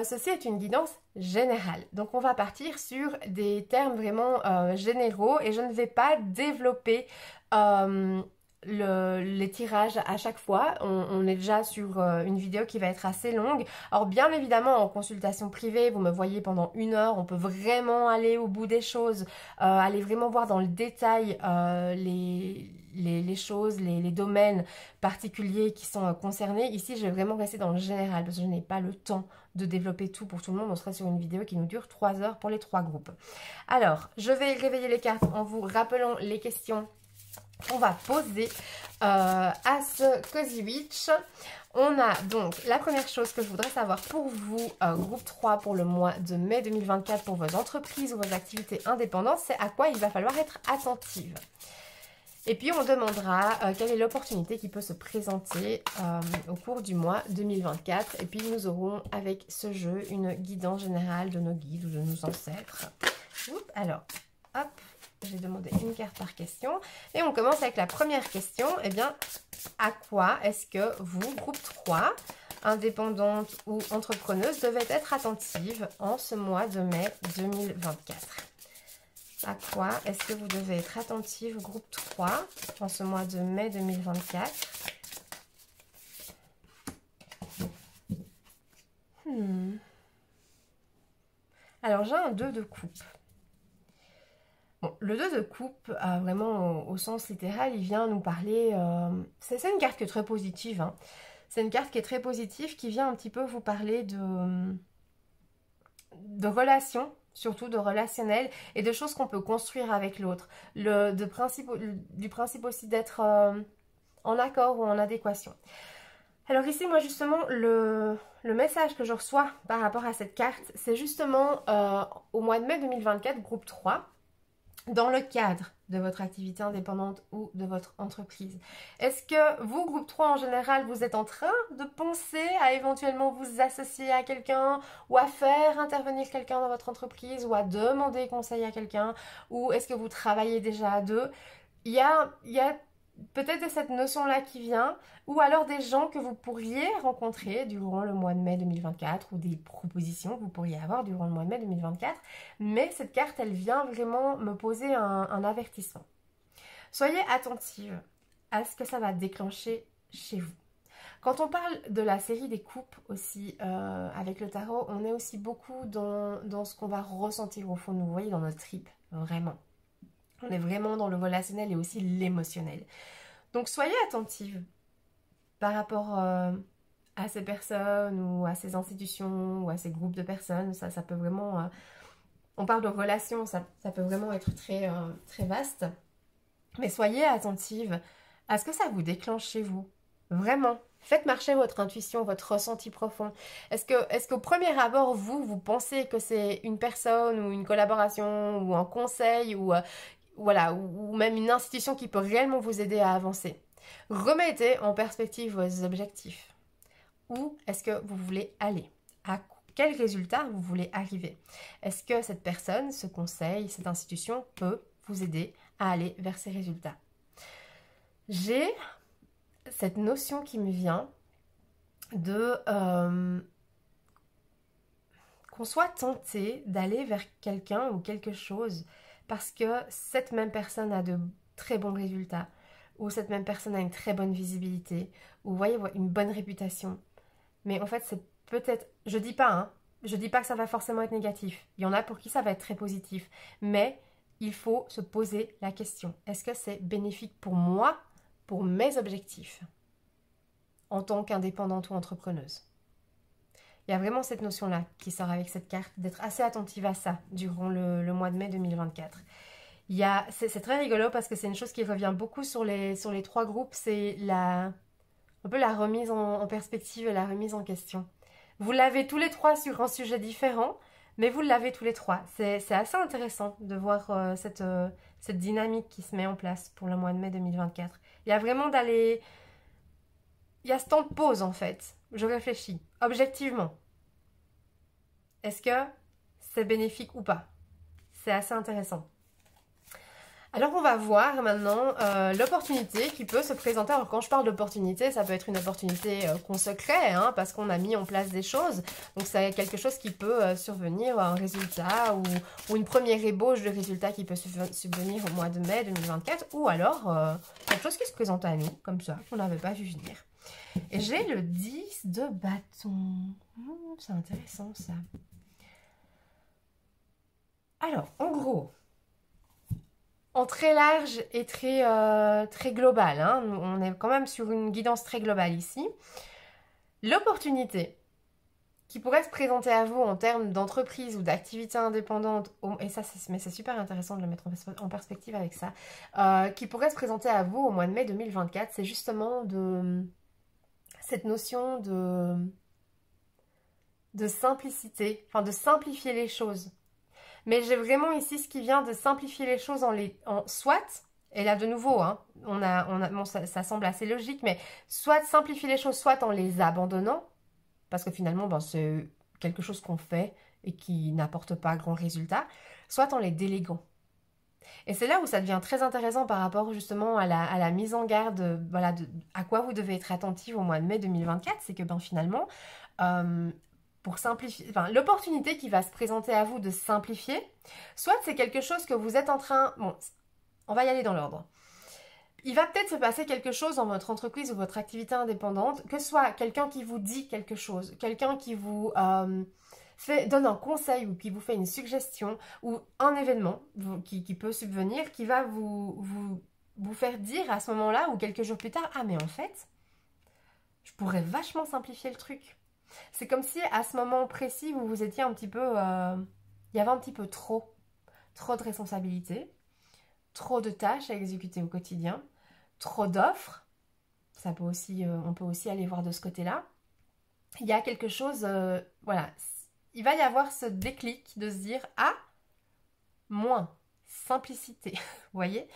Ceci est une guidance générale. Donc on va partir sur des termes vraiment généraux et je ne vais pas développer les tirages à chaque fois. On est déjà sur une vidéo qui va être assez longue. Alors bien évidemment en consultation privée, vous me voyez pendant 1 heure, on peut vraiment aller au bout des choses, aller vraiment voir dans le détail les choses, les domaines particuliers qui sont concernés. Ici, je vais vraiment rester dans le général parce que je n'ai pas le temps de développer tout pour tout le monde. On serait sur une vidéo qui nous dure 3 heures pour les 3 groupes. Alors, je vais réveiller les cartes en vous rappelant les questions qu'on va poser à ce Cozy Witch. On a donc la première chose que je voudrais savoir pour vous, groupe 3 pour le mois de mai 2024 pour vos entreprises ou vos activités indépendantes, c'est à quoi il va falloir être attentive. Et puis on demandera quelle est l'opportunité qui peut se présenter au cours du mois 2024. Et puis nous aurons avec ce jeu une guidance générale de nos guides ou de nos ancêtres. Alors, hop, j'ai demandé une carte par question. Et on commence avec la première question. Eh bien, à quoi est-ce que vous, groupe 3, indépendante ou entrepreneuse, devez être attentive en ce mois de mai 2024 ? À quoi est-ce que vous devez être attentive, groupe 3, en ce mois de mai 2024 ? Alors, j'ai un 2 de coupe. Bon, le 2 de coupe, vraiment au sens littéral, il vient nous parler... c'est une carte qui est très positive. Hein. C'est une carte qui est très positive, qui vient un petit peu vous parler de relations, surtout de relationnel et de choses qu'on peut construire avec l'autre. Du principe aussi d'être en accord ou en adéquation. Alors ici, moi justement, le message que je reçois par rapport à cette carte, c'est justement au mois de mai 2024, groupe 3, dans le cadre de votre activité indépendante ou de votre entreprise. Est-ce que vous, groupe 3 en général, vous êtes en train de penser à éventuellement vous associer à quelqu'un ou à faire intervenir quelqu'un dans votre entreprise ou à demander conseil à quelqu'un, ou est-ce que vous travaillez déjà à deux? Il y a peut-être cette notion-là qui vient, ou alors des gens que vous pourriez rencontrer durant le mois de mai 2024, ou des propositions que vous pourriez avoir durant le mois de mai 2024, mais cette carte, elle vient vraiment me poser un avertissement. Soyez attentive à ce que ça va déclencher chez vous. Quand on parle de la série des coupes aussi, avec le tarot, on est aussi beaucoup dans ce qu'on va ressentir au fond de nous, vous voyez, dans notre tripes, vraiment. On est vraiment dans le relationnel et aussi l'émotionnel. Donc soyez attentive par rapport à ces personnes ou à ces institutions ou à ces groupes de personnes. Ça peut vraiment... on parle de relations, ça peut vraiment être très, très vaste. Mais soyez attentive à ce que ça vous déclenche chez vous. Vraiment. Faites marcher votre intuition, votre ressenti profond. Est-ce qu'au premier abord, vous pensez que c'est une personne ou une collaboration ou un conseil ou... voilà, ou même une institution qui peut réellement vous aider à avancer. Remettez en perspective vos objectifs. Où est-ce que vous voulez aller? À quel résultat vous voulez arriver? Est-ce que cette personne, ce conseil, cette institution peut vous aider à aller vers ces résultats? J'ai cette notion qui me vient de... qu'on soit tenté d'aller vers quelqu'un ou quelque chose parce que cette même personne a de très bons résultats, ou cette même personne a une très bonne visibilité, ou vous voyez, une bonne réputation. Mais en fait, c'est peut-être... je dis pas que ça va forcément être négatif. Il y en a pour qui ça va être très positif. Mais il faut se poser la question. Est-ce que c'est bénéfique pour moi, pour mes objectifs, en tant qu'indépendante ou entrepreneuse? Il y a vraiment cette notion-là qui sort avec cette carte, d'être assez attentive à ça durant le mois de mai 2024. C'est très rigolo parce que c'est une chose qui revient beaucoup sur les 3 groupes, c'est un peu la remise en perspective et la remise en question. Vous l'avez tous les 3 sur un sujet différent, mais vous l'avez tous les 3. C'est assez intéressant de voir cette dynamique qui se met en place pour le mois de mai 2024. Il y a vraiment il y a ce temps de pause en fait. Je réfléchis, objectivement. Est-ce que c'est bénéfique ou pas? C'est assez intéressant. Alors on va voir maintenant l'opportunité qui peut se présenter. Alors quand je parle d'opportunité, ça peut être une opportunité qu'on se crée, hein, parce qu'on a mis en place des choses. Donc c'est quelque chose qui peut survenir, un résultat ou une première ébauche de résultat qui peut subvenir au mois de mai 2024. Ou alors quelque chose qui se présente à nous, comme ça, qu'on n'avait pas vu venir. Et j'ai le 10 de bâton. C'est intéressant ça. Alors, en gros... En très large et très global, hein. On est quand même sur une guidance très globale ici. L'opportunité qui pourrait se présenter à vous en termes d'entreprise ou d'activité indépendante, et ça, mais c'est super intéressant de le mettre en perspective avec ça, qui pourrait se présenter à vous au mois de mai 2024, c'est justement cette notion de simplicité, enfin de simplifier les choses. Mais j'ai vraiment ici ce qui vient de simplifier les choses soit, et là de nouveau, hein, bon, ça semble assez logique, mais soit simplifier les choses, soit en les abandonnant, parce que finalement, ben, c'est quelque chose qu'on fait et qui n'apporte pas grand résultat, soit en les déléguant. Et c'est là où ça devient très intéressant par rapport justement à la mise en garde, voilà, à quoi vous devez être attentif au mois de mai 2024, c'est que ben, finalement... pour simplifier, enfin, l'opportunité qui va se présenter à vous de simplifier, soit c'est quelque chose que vous êtes en train... Bon, on va y aller dans l'ordre. Il va peut-être se passer quelque chose dans votre entreprise ou votre activité indépendante, que ce soit quelqu'un qui vous dit quelque chose, quelqu'un qui vous donne un conseil ou qui vous fait une suggestion, ou un événement qui peut subvenir, qui va vous faire dire à ce moment-là ou quelques jours plus tard, ah mais en fait, je pourrais vachement simplifier le truc. C'est comme si à ce moment précis, vous vous étiez un petit peu... il y avait un petit peu trop de responsabilités, trop de tâches à exécuter au quotidien, trop d'offres. Ça peut aussi, on peut aussi aller voir de ce côté-là. Il y a quelque chose... voilà, il va y avoir ce déclic de se dire « Ah, moins, simplicité. » Vous voyez,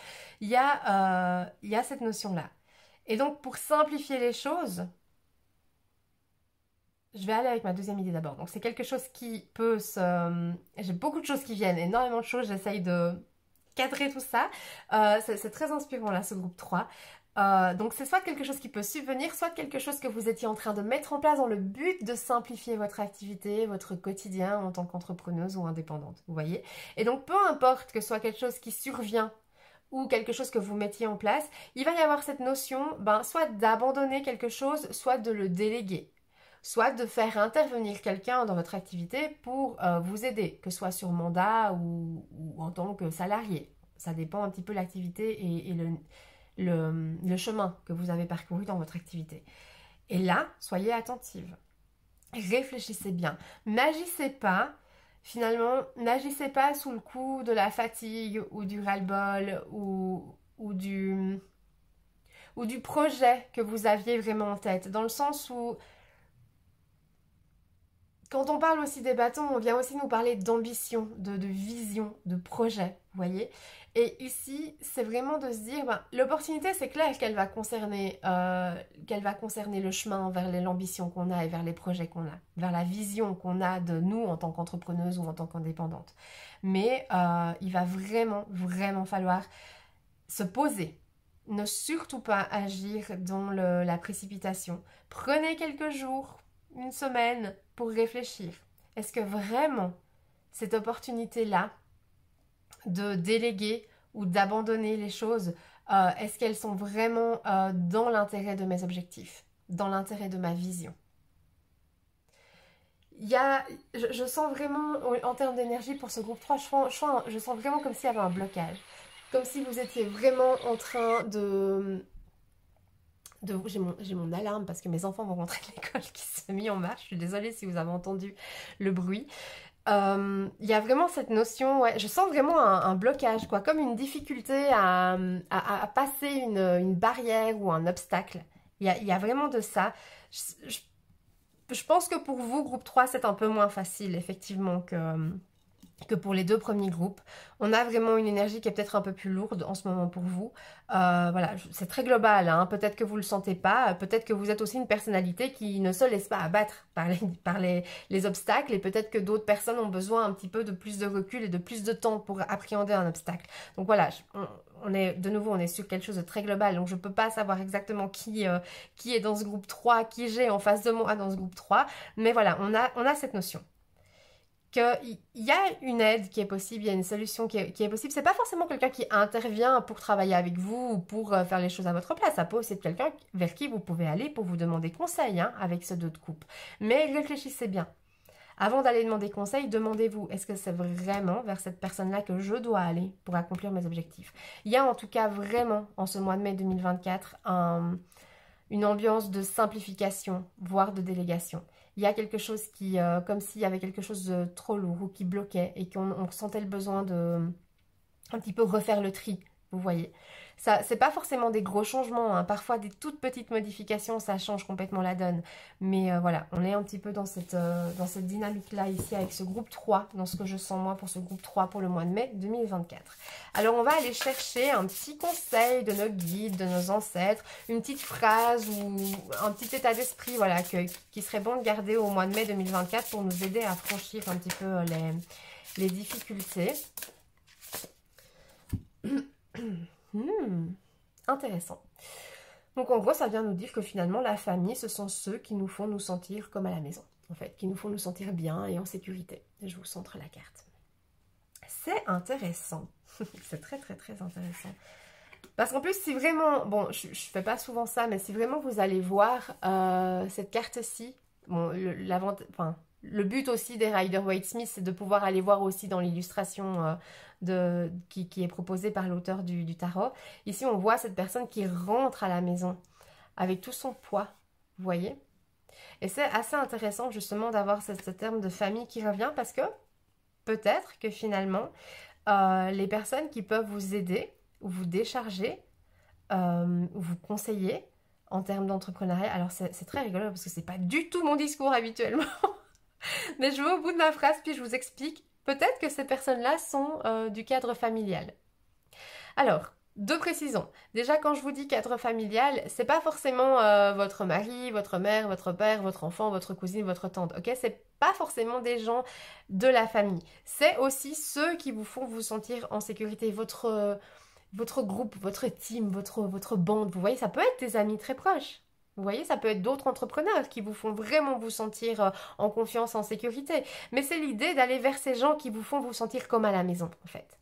il y a cette notion-là. Et donc, pour simplifier les choses... Je vais aller avec ma deuxième idée d'abord. Donc c'est quelque chose qui peut se... J'ai beaucoup de choses qui viennent, énormément de choses. J'essaye de cadrer tout ça. C'est très inspirant là, ce groupe 3. Donc c'est soit quelque chose qui peut subvenir, soit quelque chose que vous étiez en train de mettre en place dans le but de simplifier votre activité, votre quotidien en tant qu'entrepreneuse ou indépendante. Vous voyez? Et donc peu importe que ce soit quelque chose qui survient ou quelque chose que vous mettiez en place, il va y avoir cette notion, soit d'abandonner quelque chose, soit de le déléguer. Soit de faire intervenir quelqu'un dans votre activité pour vous aider, que ce soit sur mandat ou en tant que salarié. Ça dépend un petit peu de l'activité et le chemin que vous avez parcouru dans votre activité. Et là, soyez attentive. Réfléchissez bien. N'agissez pas, finalement, n'agissez pas sous le coup de la fatigue ou du ras-le-bol ou du projet que vous aviez vraiment en tête. Dans le sens où... Quand on parle aussi des bâtons, on vient aussi nous parler d'ambition, de vision, de projet, vous voyez. Et ici, c'est vraiment de se dire, l'opportunité, c'est clair qu'elle va concerner le chemin vers l'ambition qu'on a et vers les projets qu'on a, vers la vision qu'on a de nous en tant qu'entrepreneuse ou en tant qu'indépendante. Mais il va vraiment, vraiment falloir se poser. Ne surtout pas agir dans la précipitation. Prenez quelques jours, une semaine pour réfléchir. Est-ce que vraiment cette opportunité-là de déléguer ou d'abandonner les choses, est-ce qu'elles sont vraiment dans l'intérêt de mes objectifs, dans l'intérêt de ma vision? Je sens vraiment, en termes d'énergie pour ce groupe 3, je sens vraiment comme s'il y avait un blocage. Comme si vous étiez vraiment en train j'ai mon alarme parce que mes enfants vont rentrer de l'école qui s'est mis en marche. Je suis désolée si vous avez entendu le bruit. Il y a vraiment cette notion, ouais, je sens vraiment un blocage, quoi, comme une difficulté à passer une barrière ou un obstacle. Il y a vraiment de ça. Je pense que pour vous, groupe 3, c'est un peu moins facile, effectivement, que pour les 2 premiers groupes. On a vraiment une énergie qui est peut-être un peu plus lourde en ce moment pour vous. Voilà, c'est très global, hein. Peut-être que vous ne le sentez pas, peut-être que vous êtes aussi une personnalité qui ne se laisse pas abattre par les obstacles, et peut-être que d'autres personnes ont besoin un petit peu de plus de recul et de plus de temps pour appréhender un obstacle. Donc voilà, on est sur quelque chose de très global, donc je ne peux pas savoir exactement qui est dans ce groupe 3, qui j'ai en face de moi dans ce groupe 3, mais voilà, on a cette notion qu'il y a une aide qui est possible, il y a une solution qui est possible. C'est pas forcément quelqu'un qui intervient pour travailler avec vous ou pour faire les choses à votre place. Ça peut aussi être quelqu'un vers qui vous pouvez aller pour vous demander conseil, hein, avec ce 2 de coupe. Mais réfléchissez bien. Avant d'aller demander conseil, demandez-vous, est-ce que c'est vraiment vers cette personne-là que je dois aller pour accomplir mes objectifs? Il y a en tout cas vraiment, en ce mois de mai 2024, une ambiance de simplification, voire de délégation. Il y a quelque chose qui, comme s'il y avait quelque chose de trop lourd ou qui bloquait et qu'on ressentait le besoin de un petit peu refaire le tri, vous voyez. Ça, c'est pas forcément des gros changements, hein. Parfois des toutes petites modifications, ça change complètement la donne. Mais voilà, on est un petit peu dans cette dynamique-là ici avec ce groupe 3, dans ce que je sens moi pour ce groupe 3 pour le mois de mai 2024. Alors on va aller chercher un petit conseil de nos guides, de nos ancêtres, une petite phrase ou un petit état d'esprit, voilà, qui serait bon de garder au mois de mai 2024 pour nous aider à franchir un petit peu les difficultés. Intéressant. Donc en gros, ça vient nous dire que finalement, la famille, ce sont ceux qui nous font nous sentir comme à la maison, en fait, qui nous font nous sentir bien et en sécurité. Et je vous centre la carte. C'est intéressant. C'est très très très intéressant. Parce qu'en plus, si vraiment, bon, je fais pas souvent ça, mais si vraiment vous allez voir cette carte-ci, bon, le but aussi des Rider-Waite-Smith, c'est de pouvoir aller voir aussi dans l'illustration qui est proposée par l'auteur du tarot. Ici, on voit cette personne qui rentre à la maison avec tout son poids, vous voyez? Et c'est assez intéressant justement d'avoir ce terme de famille qui revient parce que peut-être que finalement, les personnes qui peuvent vous aider ou vous décharger ou vous conseiller en termes d'entrepreneuriat, alors c'est très rigolo parce que c'est pas du tout mon discours habituellement. Mais je vais au bout de ma phrase, puis je vous explique. Peut-être que ces personnes-là sont du cadre familial. Alors, 2 précisions. Déjà, quand je vous dis cadre familial, c'est pas forcément votre mari, votre mère, votre père, votre enfant, votre cousine, votre tante. Ok, c'est pas forcément des gens de la famille. C'est aussi ceux qui vous font vous sentir en sécurité. Votre groupe, votre team, votre bande. Vous voyez, ça peut être des amis très proches. Vous voyez, ça peut être d'autres entrepreneurs qui vous font vraiment vous sentir en confiance, en sécurité. Mais c'est l'idée d'aller vers ces gens qui vous font vous sentir comme à la maison, en fait.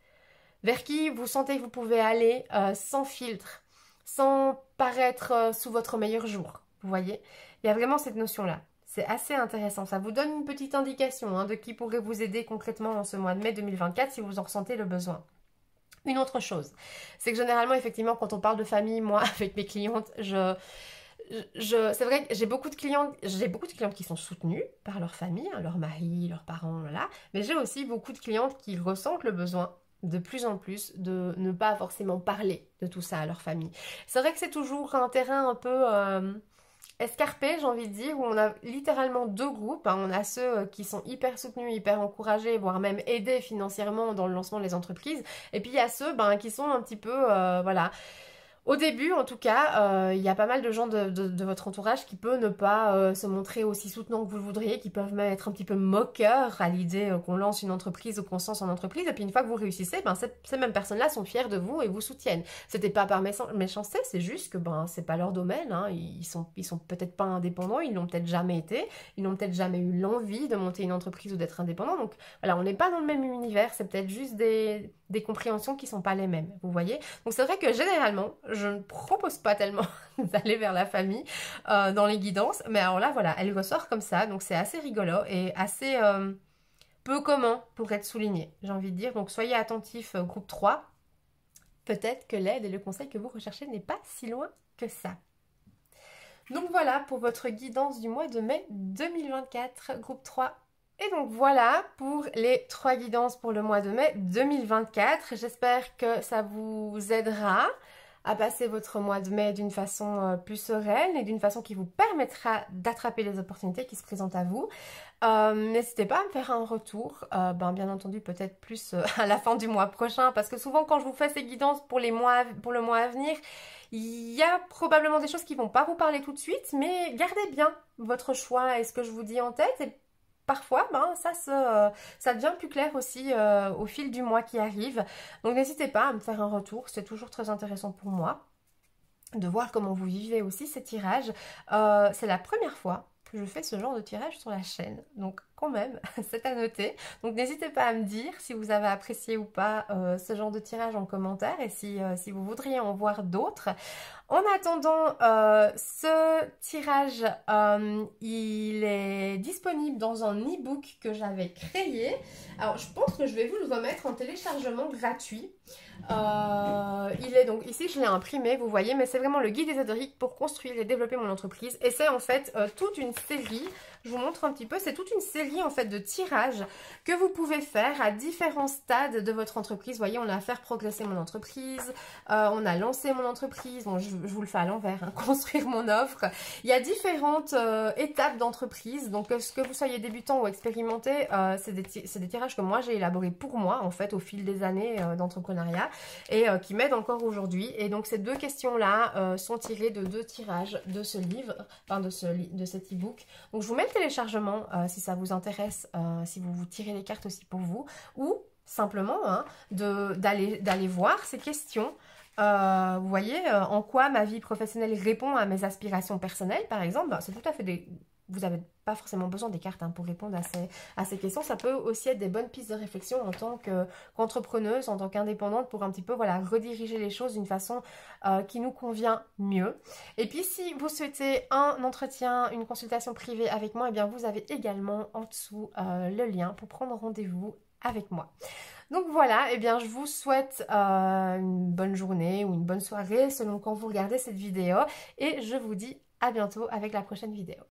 Vers qui vous sentez que vous pouvez aller sans filtre, sans paraître sous votre meilleur jour. Vous voyez, il y a vraiment cette notion-là. C'est assez intéressant. Ça vous donne une petite indication de qui pourrait vous aider concrètement en ce mois de mai 2024 si vous en ressentez le besoin. Une autre chose, c'est que généralement, effectivement, quand on parle de famille, moi, avec mes clientes, c'est vrai que j'ai beaucoup de clientes qui sont soutenues par leur famille, hein, leur mari, leurs parents, voilà. Mais j'ai aussi beaucoup de clientes qui ressentent le besoin de plus en plus de ne pas forcément parler de tout ça à leur famille. C'est vrai que c'est toujours un terrain un peu escarpé, j'ai envie de dire, où on a littéralement 2 groupes. Hein. On a ceux qui sont hyper soutenus, hyper encouragés, voire même aidés financièrement dans le lancement des entreprises. Et puis il y a ceux qui sont un petit peu, voilà. Au début, en tout cas, il y a pas mal de gens de votre entourage qui peuvent ne pas se montrer aussi soutenants que vous le voudriez, qui peuvent même être un petit peu moqueurs à l'idée qu'on lance une entreprise ou qu'on se lance en entreprise. Et puis une fois que vous réussissez, ces mêmes personnes-là sont fières de vous et vous soutiennent. C'était pas par méchanceté, c'est juste que c'est pas leur domaine. Hein. Ils sont peut-être pas indépendants, ils l'ont peut-être jamais été, ils n'ont peut-être jamais eu l'envie de monter une entreprise ou d'être indépendants. Donc voilà, on n'est pas dans le même univers, c'est peut-être juste des compréhensions qui sont pas les mêmes, vous voyez. Donc c'est vrai que généralement, je ne propose pas tellement d'aller vers la famille dans les guidances, mais alors là, voilà, elle ressort comme ça, donc c'est assez rigolo et assez peu commun pour être souligné, j'ai envie de dire. Donc soyez attentifs, groupe 3, peut-être que l'aide et le conseil que vous recherchez n'est pas si loin que ça. Donc voilà pour votre guidance du mois de mai 2024, groupe 3. Et donc voilà pour les 3 guidances pour le mois de mai 2024. J'espère que ça vous aidera à passer votre mois de mai d'une façon plus sereine et d'une façon qui vous permettra d'attraper les opportunités qui se présentent à vous. N'hésitez pas à me faire un retour, bien entendu peut-être plus à la fin du mois prochain, parce que souvent quand je vous fais ces guidances pour le mois à venir, il y a probablement des choses qui vont pas vous parler tout de suite, mais gardez bien votre choix et ce que je vous dis en tête, et parfois ça devient plus clair aussi au fil du mois qui arrive. Donc n'hésitez pas à me faire un retour, c'est toujours très intéressant pour moi de voir comment vous vivez aussi ces tirages. C'est la première fois que je fais ce genre de tirage sur la chaîne, donc quand même, c'est à noter. Donc n'hésitez pas à me dire si vous avez apprécié ou pas ce genre de tirage en commentaire, et si vous voudriez en voir d'autres. En attendant, ce tirage, il est disponible dans un e-book que j'avais créé. Alors, je pense que je vais vous le remettre en téléchargement gratuit. Il est donc, ici je l'ai imprimé, vous voyez, mais c'est vraiment le guide ésotérique pour construire et développer mon entreprise. Et c'est en fait toute une série, je vous montre un petit peu, c'est toute une série en fait de tirages que vous pouvez faire à différents stades de votre entreprise. Vous voyez, on a à faire progresser mon entreprise, on a lancé mon entreprise, bon je vous le fais à l'envers, hein, construire mon offre. Il y a différentes étapes d'entreprise, donc que vous soyez débutant ou expérimenté, c'est des tirages que moi j'ai élaborés pour moi en fait au fil des années d'entrepreneuriat, et qui m'aident encore aujourd'hui. Et donc ces deux questions-là sont tirées de deux tirages de ce livre, enfin de cet e-book. Donc je vous mets le téléchargement si ça vous intéresse, si vous tirez les cartes aussi pour vous, ou simplement hein, d'aller voir ces questions. Vous voyez en quoi ma vie professionnelle répond à mes aspirations personnelles, par exemple. C'est tout à fait vous n'avez pas forcément besoin des cartes hein, pour répondre à ces questions. Ça peut aussi être des bonnes pistes de réflexion en tant qu'entrepreneuse, en tant qu'indépendante, pour un petit peu voilà, rediriger les choses d'une façon qui nous convient mieux. Et puis si vous souhaitez un entretien, une consultation privée avec moi, eh bien vous avez également en dessous le lien pour prendre rendez-vous avec moi. Donc voilà, eh bien je vous souhaite une bonne journée ou une bonne soirée selon quand vous regardez cette vidéo, et je vous dis à bientôt avec la prochaine vidéo.